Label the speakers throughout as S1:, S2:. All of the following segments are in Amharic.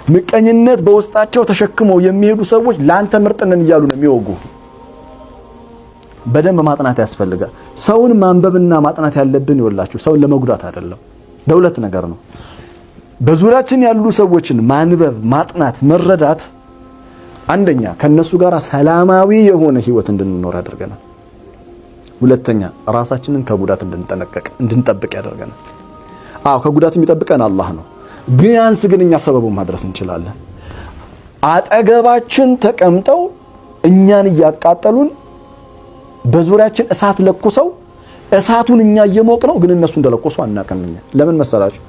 S1: ምቀኝነት በውስጣቸው ተሸክመው የሚሄዱ ሰዎች ላንተ ምርጥነን ይያሉ ነው የሚወጉ። በደንብ ማጥናት ያስፈልጋል። ሰውን ማንበብና ማጥናት ያለብን ይወላችሁ ሰውን ለመጉዳት አይደለም፣ ለሁለት ነገር ነው። በዙሪያችን ያሉ ሰዎችን ማንበብ፣ ማጥናት፣ መረዳት አንደኛ ከነሱ ጋር ሰላማዊ የሆነ ህይወት እንድንኖር ያደርገናል። ሁለተኛ ራሳችንን ከጉዳት እንድንጠብቅ ያደርገናል። ከጉዳት የሚጠብቀን አላህ ነው። ቢያንስ ግን እኛ ሰበቡን ማድረስ እንችላለን። አጠገባችን ተቀምጠው እኛን እያቃጠሉን በዙሪያችን እሳት ለኩሰው እሳቱን እኛ እየሞቅነው ግን እነሱ እንደለቆሱ አናውቅም። ለምን መሰላችሁ?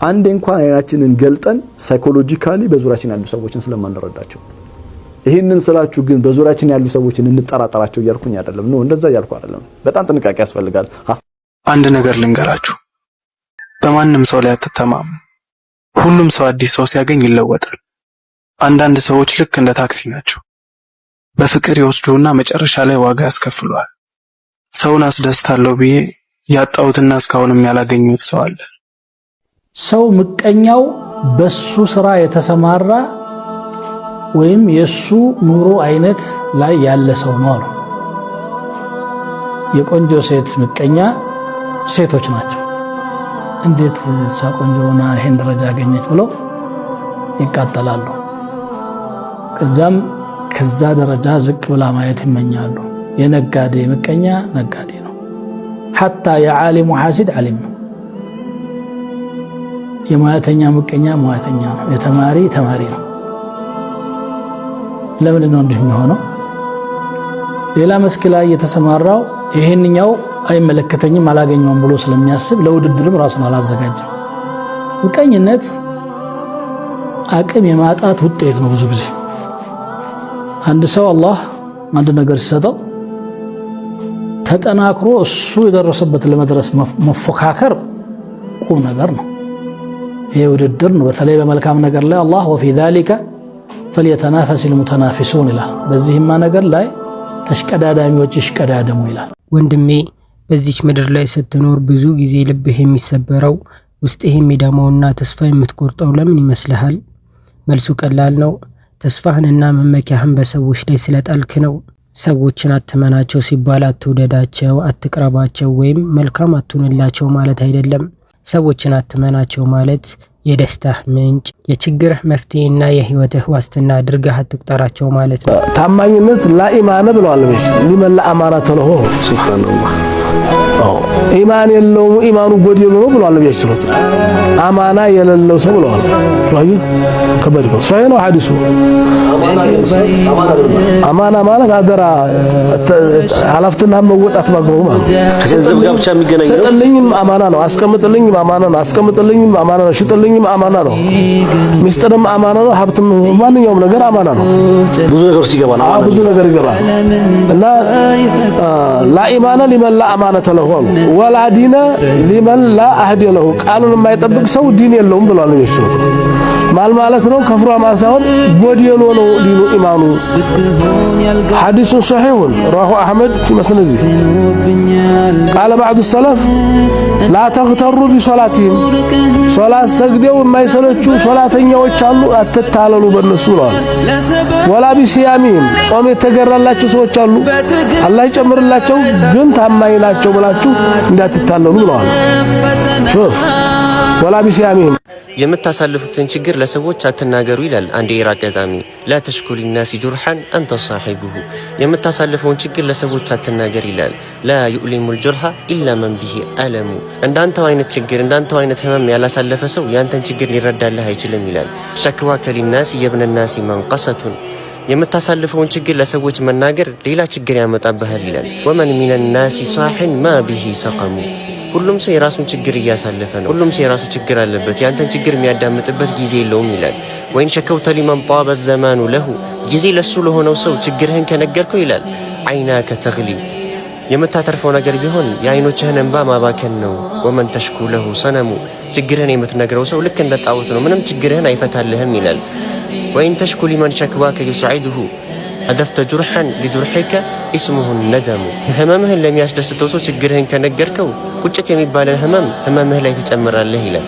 S1: አንዴ እንኳን አይናችንን ገልጠን ሳይኮሎጂካሊ በዙሪያችን ያሉ ሰዎችን ስለማንረዳቸው። ይሄንን ስላችሁ ግን በዙሪያችን ያሉ ሰዎችን እንጠራጠራቸው እያልኩኝ አይደለም። ነው እንደዛ እያልኩ አይደለም። በጣም ጥንቃቄ ያስፈልጋል።
S2: አንድ ነገር ልንገራችሁ፣ በማንም ሰው ላይ አትተማሙ። ሁሉም ሰው አዲስ ሰው ሲያገኝ ይለወጣል። አንዳንድ ሰዎች ልክ እንደ ታክሲ ናቸው። በፍቅር ይወስዱና መጨረሻ ላይ ዋጋ ያስከፍሏል። ሰውን አስደስታለሁ ብዬ ያጣሁትና እስካሁንም ያላገኙት ሰው አለ።
S3: ሰው ምቀኛው በሱ ስራ የተሰማራ ወይም የሱ ኑሮ አይነት ላይ ያለ ሰው ነው አሉ። የቆንጆ ሴት ምቀኛ ሴቶች ናቸው። እንዴት እሷ ቆንጆ ሆና ይሄን ደረጃ አገኘች ብለው ይቃጠላሉ። ከዛ ደረጃ ዝቅ ብላ ማየት ይመኛሉ። የነጋዴ ምቀኛ ነጋዴ ነው። ሐታ የዓሊሙ ሐሲድ ዓሊም ነው። የሙያተኛ ምቀኛ ሙያተኛ ነው። የተማሪ ተማሪ ነው። ለምንድን ነው እንዲህ የሚሆነው? ሌላ መስክ ላይ የተሰማራው ይሄንኛው አይመለከተኝም አላገኘውም ብሎ ስለሚያስብ ለውድድርም ራሱን አላዘጋጀም። ምቀኝነት አቅም የማጣት ውጤት ነው። ብዙ ጊዜ አንድ ሰው አላህ አንድ ነገር ሲሰጠው ተጠናክሮ እሱ የደረሰበት ለመድረስ መፎካከር ቁም ነገር ነው። ይሄ ውድድር ነው። በተለይ በመልካም ነገር ላይ አላህ ወፊ ذلك فليتنافس المتنافسون ይላል። በዚህማ ነገር ላይ ተሽቀዳዳሚዎች ይሽቀዳደሙ ይላል።
S4: ወንድሜ በዚች ምድር ላይ ስትኖር ብዙ ጊዜ ልብህ የሚሰበረው ውስጥህ የሚደማውና ተስፋ የምትቆርጠው ለምን ይመስልሃል? መልሱ ቀላል ነው። ተስፋህንና መመኪያህን በሰዎች ላይ ስለጣልክ ነው። ሰዎችን አትመናቸው ሲባል አትውደዳቸው፣ አትቅረባቸው ወይም መልካም አትሁንላቸው ማለት አይደለም። ሰዎችን አትመናቸው ማለት የደስታህ ምንጭ፣ የችግርህ መፍትሄና የህይወትህ ዋስትና አድርገህ አትቁጠራቸው ማለት ነው።
S5: ታማኝነት ላኢማን ብለዋል። ሊመን ለአማናተ ለሆ ሱብሃንአላህ። ኢማን የለው ኢማኑ ጎደሎ ነው ብለዋል ነብያችን። አማና የሌለው ሰው ብለዋል። ወይ ከበድ ነው ሰው ነው ሐዲሱ። አማና ማለት አደራ ኃላፊነትና መወጣት ማግባቡ ማለት
S6: ከገንዘብ ጋር ብቻ የሚገናኝ ነው።
S5: ሰጥልኝም አማና ነው፣ አስቀምጥልኝም አማና ነው፣ አስቀምጥልኝም አማና ነው፣ ሽጥልኝም አማና ነው፣ ሚስጥርም አማና ነው፣ ሀብትም ማንኛውም ነገር አማና ነው።
S6: ብዙ ነገር ውስጥ ይገባል።
S5: ብዙ ነገር ይገባል እና ላኢማን ሊመን ለአማናተ ለሁ ወላ ዲነ ሊመን ላ አህዲ ለሁ። ቃሉን የማይጠብቅ ሰው ዲን የለውም ብሏል ነው የሱት ማለት ነው። ከፍሯ ማሳውን ጎደሎ ነው ዲኑ ኢማኑ። ሐዲስ صحيح رواه احمد في مسنده قال بعض السلف لا تغتروا بصلاتهم ሶላት ሰግደው የማይሰለቹ ሶላተኛዎች አሉ፣ አትታለሉ በእነሱ ነው። ወላ ቢሲያሚም ጾም የተገራላቸው ሰዎች አሉ፣ አላህ ይጨምርላቸው ግን ታማኝ ናቸው ብላችሁ እንዳትታለሉ ብለዋል። ሹፍ ወላ ቢሲያሚም
S7: የምታሳልፉትን ችግር ለሰዎች አትናገሩ ይላል አንድ የኢራቅ ገጣሚ። لا تشكو الناس جرحا انت صاحبه የምታሳልፈውን ችግር ለሰዎች አትናገር ይላል። لا يؤلم الجرح الا من به الم እንዳንተው አይነት ችግር እንዳንተው አይነት ህመም ያላሳለፈ ሰው ያንተን ችግር ሊረዳልህ አይችልም ይላል። شكواك للناس يبن الناس منقصة የምታሳልፈውን ችግር ለሰዎች መናገር ሌላ ችግር ያመጣብሃል ይላል። ومن من الناس صاح ما به سقم ሁሉም ሰው የራሱን ችግር እያሳለፈ ነው። ሁሉም ሰው የራሱ ችግር አለበት። ያንተን ችግር የሚያዳምጥበት ጊዜ የለውም ይላል። ወይን ሸከውተ ሊመን ጣበ ዘማኑ ለሁ ጊዜ ለሱ ለሆነው ሰው ችግርህን ከነገርከው ይላል አይናከ ተግሊ የምታተርፈው ነገር ቢሆን የአይኖችህን እንባ ማባከን ነው። ወመን ተሽኩ ለሁ ሰነሙ ችግርህን የምትነግረው ሰው ልክ እንደ ጣዖት ነው፣ ምንም ችግርህን አይፈታልህም ይላል። ወይን ተሽኩ ሊመን ሸክዋከ ይስዒዱሁ አደፍተ ጁርሐን ሊጁርሒከ እስሙሁ ነደሙ ህመምህን ለሚያስደስተው ሰው ችግርህን ከነገርከው ቁጭት የሚባልን ህመምህ ላይ ትጨምራለህ ይላል።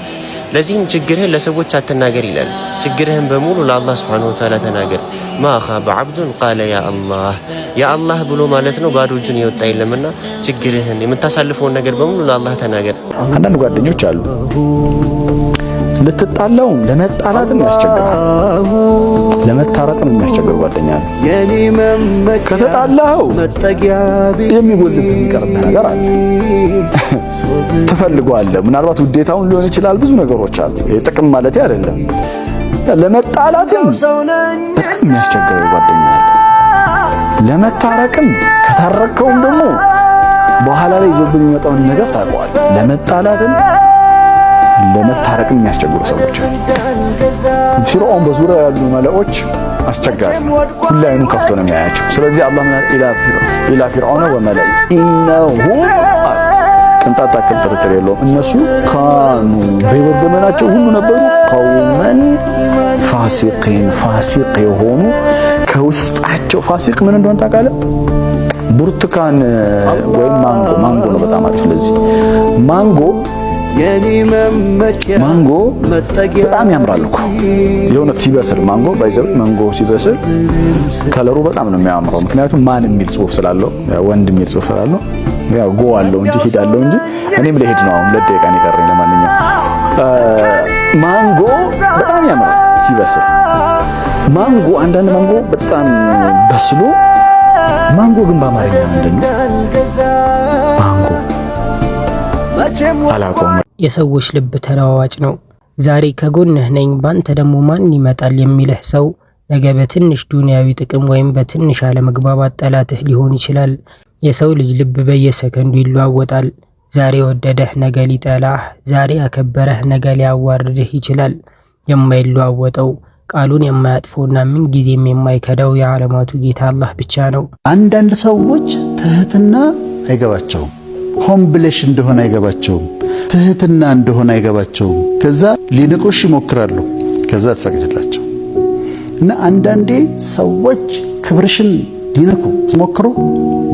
S7: ለዚህም ችግርህን ለሰዎች አትናገር ይላል። ችግርህን በሙሉ ለአላህ ሱብሓነሁ ወተዓላ ተናገር። ማ ኻበ ዐብዱን ቃለ ያ አላህ፣ ያ አላህ ብሎ ማለት ነው ባዶ እጁን የወጣ የለምና ችግርህን የምታሳልፈውን ነገር በሙሉ ለአላህ ተናገር።
S1: አንዳንድ ጓደኞች አሉ ልትጣላው ለመጣላትም ያስቸግራል፣ ለመታረቅም የሚያስቸግር ጓደኛ ነው። ከተጣላው የሚጎልብህ የሚቀርብህ ነገር አለ፣ ትፈልገዋለህ። ምናልባት ውዴታውን ሊሆን ይችላል፣ ብዙ ነገሮች አሉ። ጥቅም ማለት አይደለም። ለመጣላትም በጣም የሚያስቸግር ጓደኛ አለ። ለመታረቅም ከታረቀውም ደግሞ በኋላ ላይ ይዞብን የሚመጣውን ነገር ታውቀዋለህ። ለመጣላትም ለመታረቅም የሚያስቸግሩ ሰዎች አሉ። ፊርዖን በዙሪያው ያሉ መላእክቶች አስቸጋሪ፣ ሁሉ አይኑ ከፍቶ ነው የሚያያቸው። ስለዚህ አላህ ኢላ ፊርዖን ወመላኢ ኢነሁም ቅንጣት ታክል ጥርጥር የለውም እነሱ ካኑ በሕይወት ዘመናቸው ሁሉ ነበሩ ቀውመን ፋሲቂን፣ ፋሲቅ የሆኑ ከውስጣቸው። ፋሲቅ ምን እንደሆነ ታውቃለህ? ብርቱካን ወይም ማንጎ ነው በጣም አሪፍ። ስለዚህ ማንጎ በጣም ያምራል እኮ የእውነት ሲበስል። ማንጎ ሲበስል ከለሩ በጣም ነው የሚያምረው። ምክንያቱም ማን የሚል ጽሑፍ ስላለው፣ ወንድ የሚል ጽሑፍ ስላለው፣ ያው ጎ አለው እንጂ ሂድ አለው እንጂ እኔም ለሄድ ነው አሁን 2 ደቂቃ ነው የቀረኝ። ለማንኛውም ማንጎ በጣም ያምራል ሲበስል። አንዳንድ ማንጎ በጣም በስሎ ማንጎ ግን በአማርኛ ምንድን ነው? አላውቀውም።
S4: የሰዎች ልብ ተለዋዋጭ ነው። ዛሬ ከጎንህ ነኝ ባንተ ደግሞ ማን ይመጣል የሚልህ ሰው ነገ በትንሽ ዱንያዊ ጥቅም ወይም በትንሽ አለመግባባት ጠላትህ ሊሆን ይችላል። የሰው ልጅ ልብ በየሰከንዱ ይለዋወጣል። ዛሬ ወደደህ ነገ ሊጠላህ፣ ዛሬ ያከበረህ ነገ ሊያዋርድህ ይችላል። የማይለዋወጠው ቃሉን የማያጥፈውና ምን ጊዜም የማይከዳው የዓለማቱ ጌታ አላህ ብቻ ነው።
S8: አንዳንድ ሰዎች ትህትና አይገባቸውም፣ ሆን ብለሽ እንደሆነ አይገባቸውም፣ ትህትና እንደሆነ አይገባቸውም። ከዛ ሊንቁሽ ይሞክራሉ፣ ከዛ ትፈቅጅላቸው እና አንዳንዴ ሰዎች ክብርሽን ሊነኩ ሲሞክሩ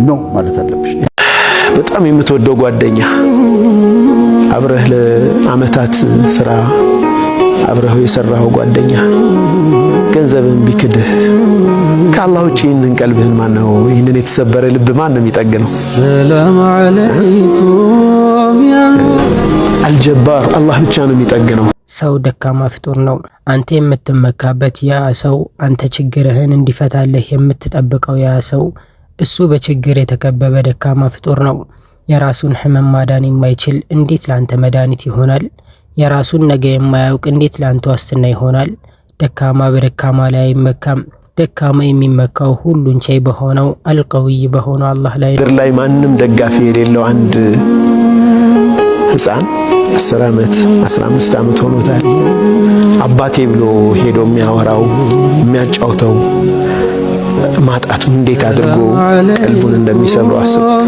S8: ነው ማለት አለብሽ።
S5: በጣም የምትወደው ጓደኛ አብረህ ለአመታት ስራ አብረህ የሰራው ጓደኛ ገንዘብን ቢክድህ ከአላህ ውጪ ይህንን ቀልብህን ማን ነው? ይህንን የተሰበረ ልብ ማን ነው የሚጠግነው? ሰላም አለይኩም ያ አልጀባር አላህ ብቻ ነው የሚጠግነው።
S4: ሰው ደካማ ፍጡር ነው። አንተ የምትመካበት ያ ሰው፣ አንተ ችግርህን እንዲፈታልህ የምትጠብቀው ያ ሰው፣ እሱ በችግር የተከበበ ደካማ ፍጡር ነው። የራሱን ህመም ማዳን የማይችል እንዴት ላንተ መድኃኒት ይሆናል? የራሱን ነገ የማያውቅ እንዴት ላንተ ዋስትና ይሆናል? ደካማ በደካማ ላይ አይመካም። ደካማ የሚመካው ሁሉን ቻይ በሆነው አልቀውይ በሆነው አላህ ላይ ነው።
S5: ምድር ላይ ማንም ደጋፊ የሌለው አንድ ህፃን 10 ዓመት 15 ዓመት ሆኖታል። አባቴ ብሎ ሄዶ የሚያወራው የሚያጫውተው ማጣቱን እንዴት አድርጎ ቀልቡን እንደሚሰብረው አስቡት።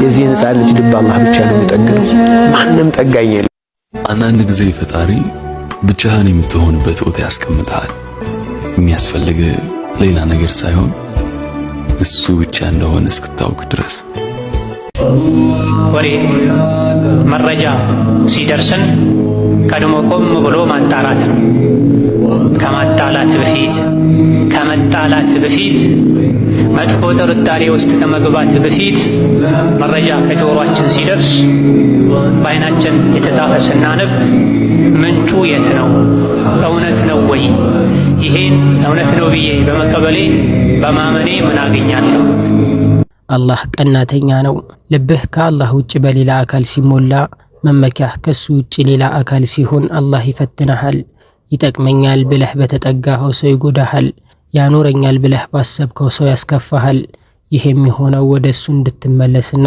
S5: የዚህን ህፃን ልጅ ልብ አላህ ብቻ ነው የሚጠግነው፣ ማንም ጠጋኝ የለም።
S9: አንዳንድ ጊዜ ፈጣሪ ብቻህን የምትሆንበት ቦታ ያስቀምጣል። የሚያስፈልግ ሌላ ነገር ሳይሆን እሱ ብቻ እንደሆነ እስክታውቅ ድረስ።
S10: ወሬ መረጃ ሲደርስን ቀድሞ ቆም ብሎ ማጣራት ነው። ከመጣላት በፊት መጥፎ ጥርጣሬ ውስጥ ከመግባት በፊት መረጃ ከጆሮአችን ሲደርስ በዓይናችን የተጻፈ ስናነብ ምንጩ የት ነው? እውነት ነው ወይ? ይሄን እውነት ነው ብዬ በመቀበሌ በማመኔ ምን አገኛለሁ?
S4: አላህ ቀናተኛ ነው። ልብህ ከአላህ ውጭ በሌላ አካል ሲሞላ፣ መመኪያህ ከሱ ውጭ ሌላ አካል ሲሆን አላህ ይፈትንሃል። ይጠቅመኛል ብለህ በተጠጋኸው ሰው ይጎዳሃል። ያኖረኛል ብለህ ባሰብከው ሰው ያስከፋሃል። ይህ የሚሆነው ወደ እሱ እንድትመለስና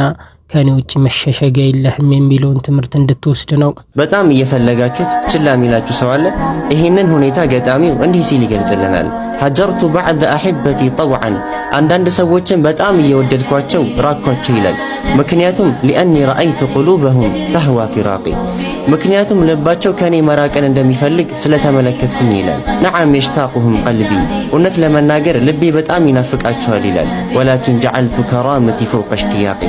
S4: ከኔ ውጭ መሸሸጊያ የለህም የሚለውን ትምህርት እንድትወስድ ነው።
S7: በጣም እየፈለጋችሁት ችላ የሚላችሁ ሰው አለ። ይህንን ሁኔታ ገጣሚው እንዲህ ሲል ይገልጽልናል። ሀጀርቱ ባዕደ አሕበቲ ጠውዓን፣ አንዳንድ ሰዎችን በጣም እየወደድኳቸው ራቅኳቸው ይላል። ምክንያቱም ሊአኒ ረአይቱ ቁሉበሁም ተህዋ ፊራቂ፣ ምክንያቱም ልባቸው ከኔ መራቅን እንደሚፈልግ ስለተመለከትኩኝ ይላል። ነዓም የሽታቁሁም ቀልቢ፣ እውነት ለመናገር ልቤ በጣም ይናፍቃቸዋል ይላል። ወላኪን ጀዐልቱ ከራመቲ ፈውቀ እሽትያቂ፣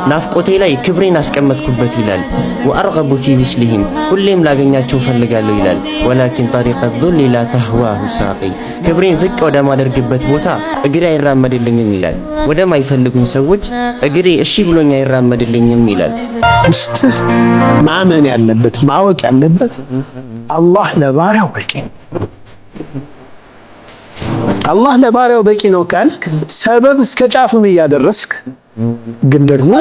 S7: ናፍቆቴ ላይ ክብሬን አስቀመጥኩበት ይላል። ወአርገቡ ፊ ምስሊሂም ሁሌም ላገኛቸው ፈልጋለሁ ይላል። ወላኪን ጠሪቀ ዙሊ ላ ተህዋሁ ሳቂ ክብሬን ዝቅ ወደማደርግበት ቦታ እግሬ አይራመድልኝም ይላል። ወደማይፈልጉኝ ሰዎች እግሬ እሺ ብሎኝ አይራመድልኝም ይላል።
S5: ውስጥህ ማመን ያለበት ማወቅ ያለበት አላህ ለባሪያው በቂ ነው። አላህ ለባሪያው በቂ ነው ካልክ ሰበብ እስከ ጫፍም እያደረስክ ግን ደግሞ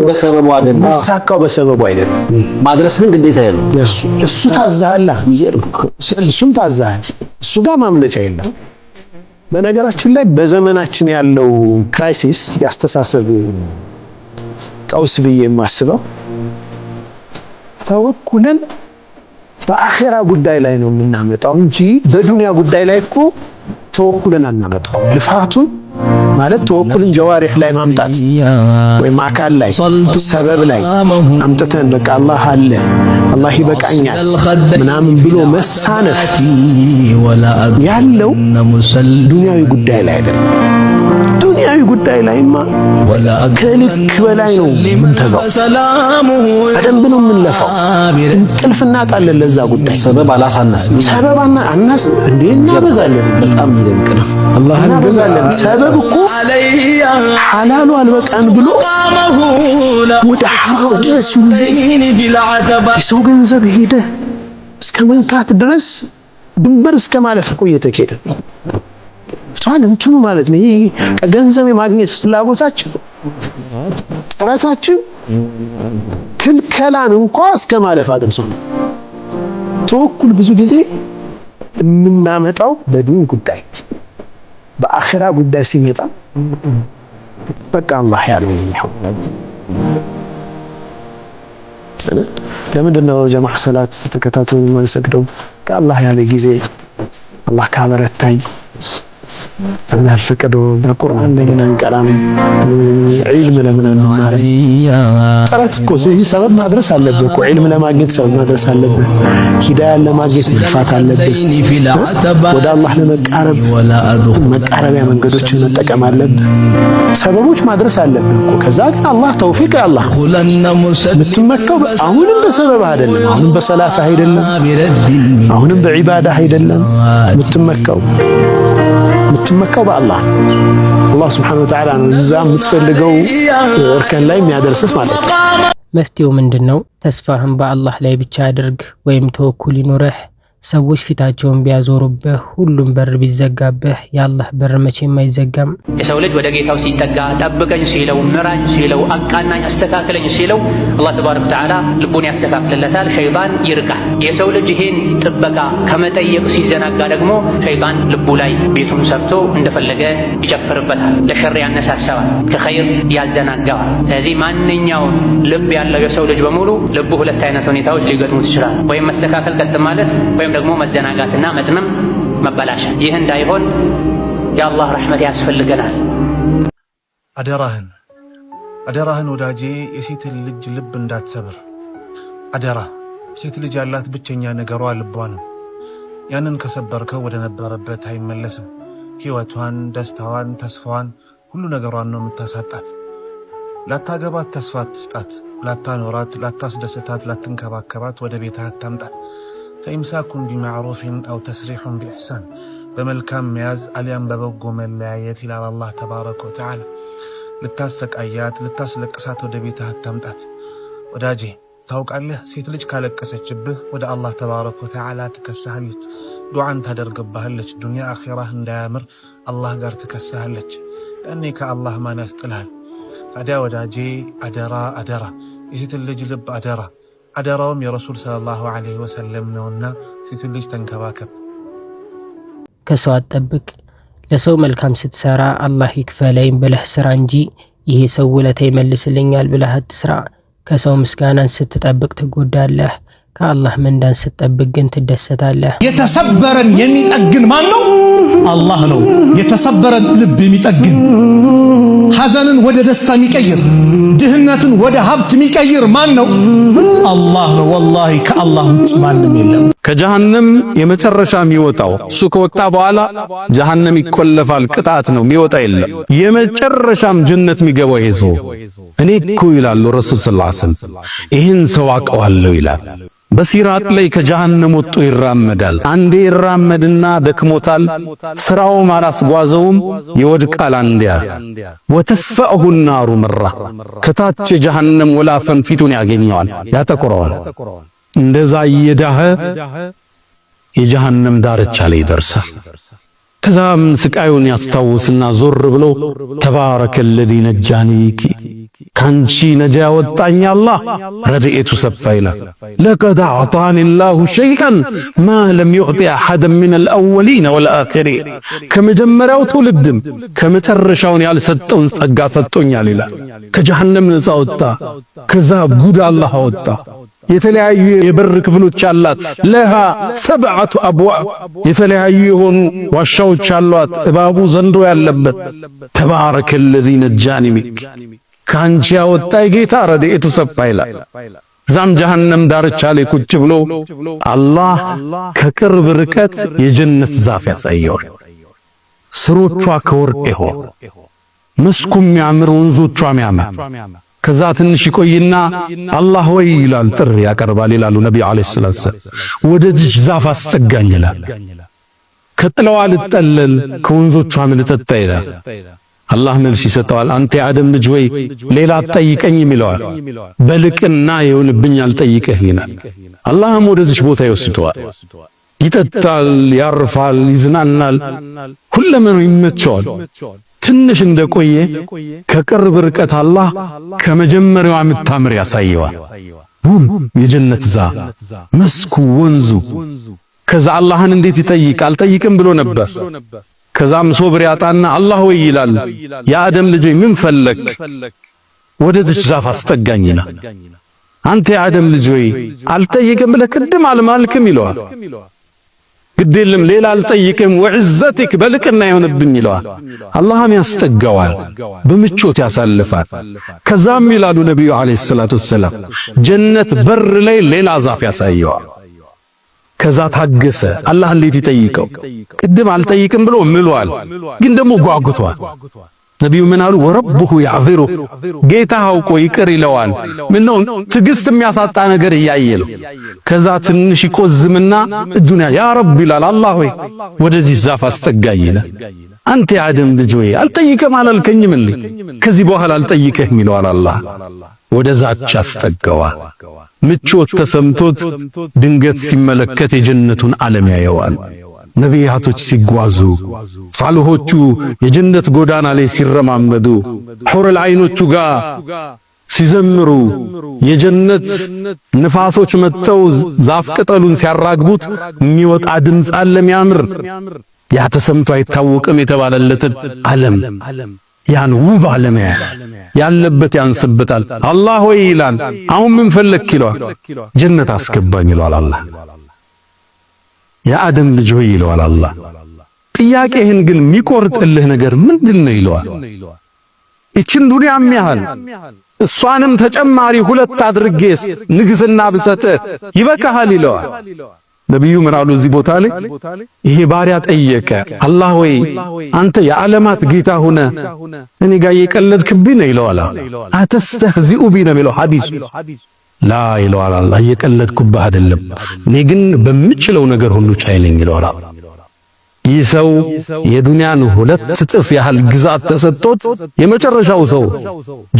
S6: በሰበቡ አይደለም
S5: ሳካው በሰበቡ አይደለም
S6: ማድረስ ግን ግዴታ ነው።
S5: እሱ ታዛላ እሱም ታዛል እሱ ጋር ማምለጫ የለም። በነገራችን ላይ በዘመናችን ያለው ክራይሲስ ያስተሳሰብ ቀውስ ብዬ የማስበው ተወኩልን በአኺራ ጉዳይ ላይ ነው የምናመጣው እንጂ በዱንያ ጉዳይ ላይ እኮ ተወኩልን አናመጣው። ልፋቱን ማለት ተወኩልን ጀዋሪህ ላይ ማምጣት ወይም አካል ላይ ሰበብ ላይ አምጥተን በቃ አላህ አለ አላህ ይበቃኛል ምናምን ብሎ መሳነፍ ያለው ዱንያዊ ጉዳይ ላይ አይደለም። ዱንያዊ ጉዳይ ላይማ ከልክ በላይ ነው የምንተጋው፣ በደንብ ነው የምንለፋው። እንቅልፍ እናጣለን ለዛ ጉዳይ።
S6: ሰበብ አላሳነስም።
S5: ሰበብ አናስ እንዴ እናበዛለን።
S6: በጣም ይደንቅ ነው።
S5: አላህ እናበዛለን። ሰበብ እኮ ሐላሉ አልበቃን ብሎ ወደ ሐራም ድረስ የሰው ገንዘብ ሄደ እስከ መንካት ድረስ ድንበር እስከ ማለፍ እኮ እየተኬደ ታን እንትኑ ማለት ነው። ይሄ ገንዘብ የማግኘት ፍላጎታችን ጥረታችን ክልከላን እንኳን እስከ ማለፍ አድርሶ ተወኩል ብዙ ጊዜ የምናመጣው በዱን ጉዳይ በአኺራ ጉዳይ ሲመጣ በቃ አላህ ያለው ነው። ለምንድን ነው ጀማዓ ሰላት ተከታትሎ የማንሰግደው? ከአላህ ያለ ጊዜ አላህ ካበረታኝ እና ፈቀዶ በቁርአን ለምን አንቀራም? ዒልም ለምን አንማርም? ጥረት እኮ ሰበብ ማድረስ አለብህ እኮ ዒልም ለማግኘት ሰበብ ማድረስ አለብህ። ሂዳያን ለማግኘት መልፋት አለብህ። ወደ አላህ ለመቃረብ መቃረቢያ መንገዶችን መጠቀም አለብህ። ሰበቦች ማድረስ አለብህ እኮ። ከዛ ግን አላህ ተውፊቅ አላህ የምትመካው አሁንም በሰበብ አይደለም፣ አሁንም በሰላት አይደለም፣ አሁንም በዒባዳ አይደለም የምትመካው በአላህ አላህ Subhanahu Wa Ta'ala ነው እዛ የምትፈልገው እርከን ላይ የሚያደርስህ ማለት ነው።
S4: መፍትሄው ምንድነው? ተስፋህን በአላህ ላይ ብቻ አድርግ ወይም ተወኩል ይኖርህ። ሰዎች ፊታቸውን ቢያዞሩብህ፣ ሁሉም በር ቢዘጋብህ የአላህ በር መቼም አይዘጋም።
S10: የሰው ልጅ ወደ ጌታው ሲጠጋ ጠብቀኝ ሲለው፣ ምራኝ ሲለው፣ አቃናኝ አስተካክለኝ ሲለው አላህ ተባረከ ወተዓላ ልቡን ያስተካክልለታል፣ ሸይጣን ይርቃል። የሰው ልጅ ይሄን ጥበቃ ከመጠየቅ ሲዘናጋ ደግሞ ሸይጣን ልቡ ላይ ቤቱን ሰርቶ እንደፈለገ ይጨፍርበታል፣ ለሸር ያነሳሳዋል፣ ከኸይር ያዘናጋዋል። ስለዚህ ማንኛውም ልብ ያለው የሰው ልጅ በሙሉ ልቡ ሁለት አይነት ሁኔታዎች ሊገጥሙት ይችላል። ወይም መስተካከል ቀጥ ማለት ወይም ደግሞ መዘናጋትና መጥመም መበላሸት። ይህ እንዳይሆን የአላህ ረሕመት ያስፈልገናል።
S11: አደራህን ወዳጄ የሴትን ልጅ ልብ እንዳትሰብር አደራ። ሴት ልጅ ያላት ብቸኛ ነገሯ ልቧ ነው። ያንን ከሰበርከው ወደ ነበረበት አይመለስም። ሕይወቷን፣ ደስታዋን፣ ተስፋዋን፣ ሁሉ ነገሯን ነው የምታሳጣት። ላታገባት ተስፋ አትስጣት። ላታኖራት፣ ላታስደስታት፣ ላትንከባከባት ወደ ቤትህ አታምጣት። ፈኢምሳኩን ቢማዕሩፍን አው ተስሪሑን ቢኢሕሳን በመልካም መያዝ አሊያም በበጎ መለያየት ይላል አላህ ተባረከ ወተዓላ። ልታሰቃያት ልታስለቅሳት ወደ ቤትህ አታምጣት። ወዳጄ ታውቃለህ፣ ሴት ልጅ ካለቀሰችብህ ወደ አላህ ተባረከ ወተዓላ ትከሳሃለች፣ ዱዓን ታደርግብሃለች። ዱንያ አኺራህ እንዳያምር አላህ ጋር ትከሳሃለች። ያኔ ከአላህ ማን ያስጥልሃል? ታዲያ ወዳጄ አደራ የሴትን ልጅ ልብ አደራ። አደራውም የረሱል ሰለላሁ ዐለይሂ ወሰለም ነውና ሴትን ልጅ ተንከባከብ።
S4: ከሰው አትጠብቅ። ለሰው መልካም ስትሰራ አላህ ይክፈለኝ ብለህ ስራ እንጂ ይሄ ሰው ውለታ ይመልስልኛል ብለህ አትስራ። ከሰው ምስጋናን ስትጠብቅ ትጎዳለህ፣ ከአላህ ምንዳን ስትጠብቅ ግን ትደሰታለህ።
S12: የተሰበረን የሚጠግን ማን ነው? አላህ ነው። የተሰበረን ልብ የሚጠግን፣ ሐዘንን ወደ ደስታ የሚቀይር፣ ድህነትን ወደ ሀብት የሚቀይር ማን ነው? አላህ ነው። ወላሂ ከአላህ ውጭ ማንም የለም።
S13: ከጀሃነም የመጨረሻ የሚወጣው እሱ ከወጣ በኋላ ጀሃነም ይቆለፋል፣ ቅጣት ነው፣ የሚወጣ የለም። የመጨረሻም ጀነት የሚገባው ይሄ ሰው እኔ እኮ ይላሉ ረሱል ሰለላሁ ዐለይሂ ወሰለም ይህን ሰው አውቀዋለሁ ይላል። በሲራጥ ላይ ከጀሃነም ወጥቶ ይራመዳል። አንዴ ይራመድና ደክሞታል፣ ስራውም አላስጓዘውም፣ ይወድቃል። አንዲያ ወተስፈሁ النار መራ ከታች የጀሃነም ወላፈን ፊቱን ያገኘዋል፣ ያጠቁረዋል። እንደዛ እየዳኸ የጀሃነም ዳርቻ ላይ ይደርሳል። ከዛም ስቃዩን ያስታውስና ዞር ብሎ ተባረከ الذي ነጃኒኪ ካንቺ ነጃ ያወጣኝ አላህ ረድኤቱ ሰፋ ይላል። ለቀድ አዕጣኒ ላሁ ሸይአን ማ ለም ዩዕጢ አሐደን ሚነ አልአወሊነ ወልአኺሪን ከመጀመሪያው ትውልድም ከመጨረሻውን ያልሰጠውን ጸጋ ሰጥቶኛል ይላል። ከጀሃነም ነፃ ወጣ። ከዛ ጉድ አላህ አወጣ። የተለያዩ የበር ክፍሎች አላት። ለሃ ሰብዓቱ አብዋብ የተለያዩ የሆኑ ዋሻዎች አሏት። እባቡ ዘንዶ ያለበት ተባረከ الذي ነጃኒ ሚንክ ካንቺ ያወጣኝ ጌታ ረድኤቱ ሰፋ ይላል። ዛም ጀሃነም ዳርቻ ላይ ቁጭ ብሎ አላህ ከቅርብ ርቀት የጀነት ዛፍ ያሳየዋል። ስሮቿ ከወርቅ ይሆን፣ መስኩ የሚያምር፣ ወንዞቿ የሚያምር። ከዛ ትንሽ ይቆይና አላህ ወይ ይላል፣ ጥሪ ያቀርባል ይላሉ ነብዩ አለይሂ ሰላቱ ወሰለም። ወደዚህ ዛፍ አስጠጋኝ ይላል። ከጥላዋ ልጠለል ከወንዞቿም ልጠጣ ይላል። አላህ መልስ ይሰጠዋል። አንተ የአደም ልጅ ወይ ሌላ አትጠይቀኝም ይለዋል። በልቅና ይሁንብኝ አልጠይቅህ ይላል። አላህም ወደዚህ ቦታ ይወስደዋል። ይጠጣል፣ ያርፋል፣ ይዝናናል፣ ሁለመናው ይመቸዋል። ትንሽ እንደቆየ ከቅርብ ርቀት አላህ ከመጀመሪያው የምታምር ያሳየዋል። የጀነት ዛፍ፣ መስኩ፣ ወንዙ። ከዛ አላህን እንዴት ይጠይቅ? አልጠይቅም ብሎ ነበር። ከዛም ሶብር ያጣና አላህ ወይ ይላል። የአደም ልጅ ምን ፈለክ? ወደዚህ ዛፍ አስጠጋኝ ይላል። አንተ የአደም ልጅ ወይ አልጠይቅም ብለህ ቅድም አልማልክም ይለዋል። ግዴለም ሌላ አልጠይቅም ወዕዘቲክ በልቅና ይሆንብኝ ይለዋል። አላህም ያስጠጋዋል፣ በምቾት ያሳልፋል። ከዛም ይላሉ ነብዩ አለይሂ ሰላቱ ወሰላም ጀነት በር ላይ ሌላ ዛፍ ያሳየዋል። ከዛ ታገሰ። አላህ እንዴት ይጠይቀው? ቅድም አልጠይቅም ብሎ ምሏል፣ ግን ደግሞ ጓጉቷል። ነብዩ ምን አሉ? ወረብሁ ያዕዚሩ ጌታ አውቆ ይቅር ይለዋል። ምን ነው ትዕግስት የሚያሳጣ ነገር እያየ ነው። ከዛ ትንሽ ይቆዝምና እጁን ያ ረብ ይላል። አላህ ሆይ ወደዚህ ዛፍ አስጠጋኝ ይላል። አንተ የአደም ልጅ ሆይ አልጠይቅም አላልከኝም እንዴ? ከዚህ በኋላ አልጠይቅህም ይለዋል። አላህ ወደዛች አስጠጋዋል። ምቾት ተሰምቶት ድንገት ሲመለከት የጀነቱን ዓለም ያየዋል። ነቢያቶች ሲጓዙ፣ ሷሊሆቹ የጀነት ጎዳና ላይ ሲረማመዱ፣ ሑረል ዐይኖቹ ጋር ሲዘምሩ፣ የጀነት ንፋሶች መጥተው ዛፍ ቅጠሉን ሲያራግቡት የሚወጣ ድምፅ አለ የሚያምር። ያ ተሰምቶ አይታወቅም የተባለለትን ዓለም ያን ውብ ዓለም ያለበት ያንስበታል። አላህ ሆይ ይላል። አሁን ምን ፈለክ ይለዋል። ጀነት አስገባኝ ይለዋል። አላህ የአደም ልጅ ሆይ ይለዋል። አላህ ጥያቄህን ግን የሚቆርጥልህ ነገር ምንድነው ይለዋል። ይችን ዱንያም ያህል እሷንም ተጨማሪ ሁለት አድርጌስ ንግስና ብሰጥህ ይበቃሃል ይለዋል። ነብዩ ምን አሉ እዚህ ቦታ ላይ? ይሄ ባሪያ ጠየቀ፣ አላህ ወይ አንተ የዓለማት ጌታ ሆነ እኔ ጋር እየቀለድክብኝ ነው ይለዋል። አተስተህዚኡ ቢ ነው የሚለው ሐዲስ። ላ ይለዋል አላህ እየቀለድኩብህ አይደለም፣ እኔ ግን በምችለው ነገር ሁሉ ቻይ ነኝ ይለዋል። ይህ ሰው የዱንያን ሁለት እጥፍ ያህል ግዛት ተሰጥቶት የመጨረሻው ሰው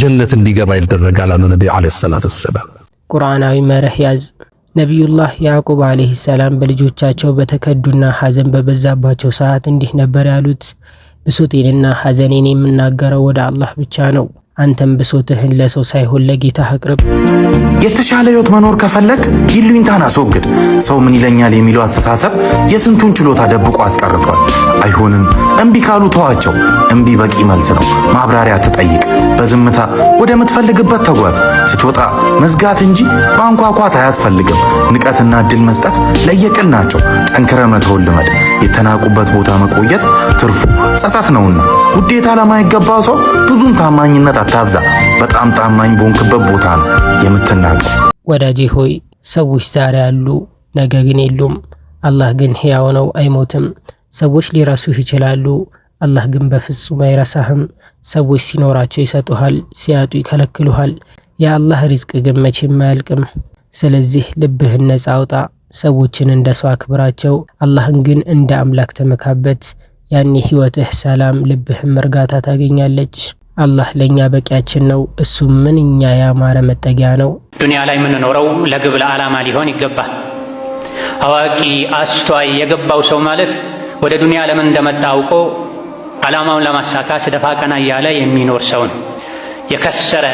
S13: ጀነት እንዲገባ ይደረጋል አሉ ነብዩ አለይሂ ሰላቱ ወሰላም።
S4: ቁርአናዊ መርህ ያዝ። ነቢዩላህ ያዕቁብ አለይሂ ሰላም በልጆቻቸው በተከዱና ሐዘን በበዛባቸው ሰዓት እንዲህ ነበር ያሉት፣ ብሶቴንና ሐዘኔን የምናገረው ወደ አላህ ብቻ ነው። አንተም ብሶትህን ለሰው ሳይሆን ለጌታህ አቅርብ።
S14: የተሻለ ህይወት መኖር ከፈለግ ይሉኝታን አስወግድ። ሰው ምን ይለኛል የሚለው አስተሳሰብ የስንቱን ችሎታ ደብቆ አስቀርቷል። አይሆንም፣ እምቢ ካሉ ተዋቸው። እምቢ በቂ መልስ ነው። ማብራሪያ ትጠይቅ። በዝምታ ወደ ምትፈልግበት ተጓዝ። ስትወጣ መዝጋት እንጂ ማንኳኳት አያስፈልግም። ንቀትና እድል መስጠት ለየቅል ናቸው። ጠንክረ መተውን ልመድ። የተናቁበት ቦታ መቆየት ትርፉ ጸጸት ነውና ውዴታ ለማይገባ ሰው ብዙም ታማኝነት አታብዛ። በጣም ታማኝ በሆንክበት ቦታ ነው የምትናቀው።
S4: ወዳጄ ሆይ ሰዎች ዛሬ አሉ፣ ነገ ግን የሉም። አላህ ግን ሕያው ነው፣ አይሞትም። ሰዎች ሊረሱህ ይችላሉ፣ አላህ ግን በፍጹም አይረሳህም። ሰዎች ሲኖራቸው ይሰጡሃል፣ ሲያጡ ይከለክሉሃል። የአላህ ሪዝቅ ግን መቼም አያልቅም። ስለዚህ ልብህን ነፃ አውጣ። ሰዎችን እንደ ሰው አክብራቸው፣ አላህን ግን እንደ አምላክ ተመካበት። ያኔ ህይወትህ ሰላም፣ ልብህም እርጋታ ታገኛለች። አላህ ለኛ በቂያችን ነው። እሱ ምንኛ ያማረ መጠጊያ ነው።
S10: ዱንያ ላይ የምንኖረው ለግብ ለዓላማ ሊሆን ይገባል። አዋቂ አስተዋይ የገባው ሰው ማለት ወደ ዱንያ ለምን እንደመጣ አውቆ ዓላማውን ለማሳካት ደፋ ቀና እያለ የሚኖር ሰው ነው። የከሰረ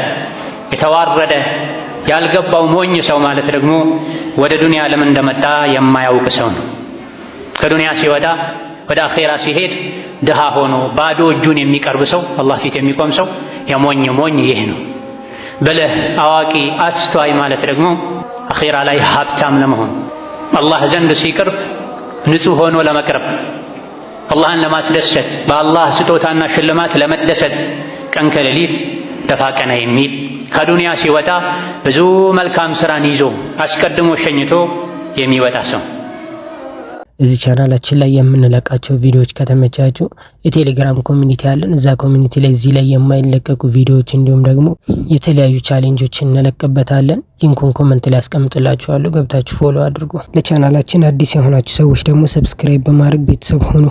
S10: የተዋረደ ያልገባው ሞኝ ሰው ማለት ደግሞ ወደ ዱንያ ለምን እንደመጣ የማያውቅ ሰው ነው። ከዱንያ ሲወጣ ወደ አኼራ ሲሄድ ድሃ ሆኖ ባዶ እጁን የሚቀርብ ሰው፣ አላህ ፊት የሚቆም ሰው የሞኝ ሞኝ ይህ ነው። ብልህ አዋቂ አስተዋይ ማለት ደግሞ አኼራ ላይ ሀብታም ለመሆን አላህ ዘንድ ሲቀርብ ንጹህ ሆኖ ለመቅረብ አላህን ለማስደሰት በአላህ ስጦታና ሽልማት ለመደሰት ቀን ከሌሊት ደፋ ቀና የሚል ከዱንያ ሲወጣ ብዙ መልካም ስራን ይዞ አስቀድሞ ሸኝቶ የሚወጣ ሰው።
S4: እዚህ ቻናላችን ላይ የምንለቃቸው ቪዲዮዎች ከተመቻችሁ የቴሌግራም ኮሚኒቲ አለን። እዛ ኮሚኒቲ ላይ እዚህ ላይ የማይለቀቁ ቪዲዮዎች እንዲሁም ደግሞ የተለያዩ ቻሌንጆችን እንለቅበታለን። ሊንኩን ኮመንት ላይ አስቀምጥላችኋለሁ፣ ገብታችሁ ፎሎ አድርጉ። ለቻናላችን አዲስ የሆናችሁ ሰዎች ደግሞ ሰብስክራይብ በማድረግ ቤተሰብ ሁኑ።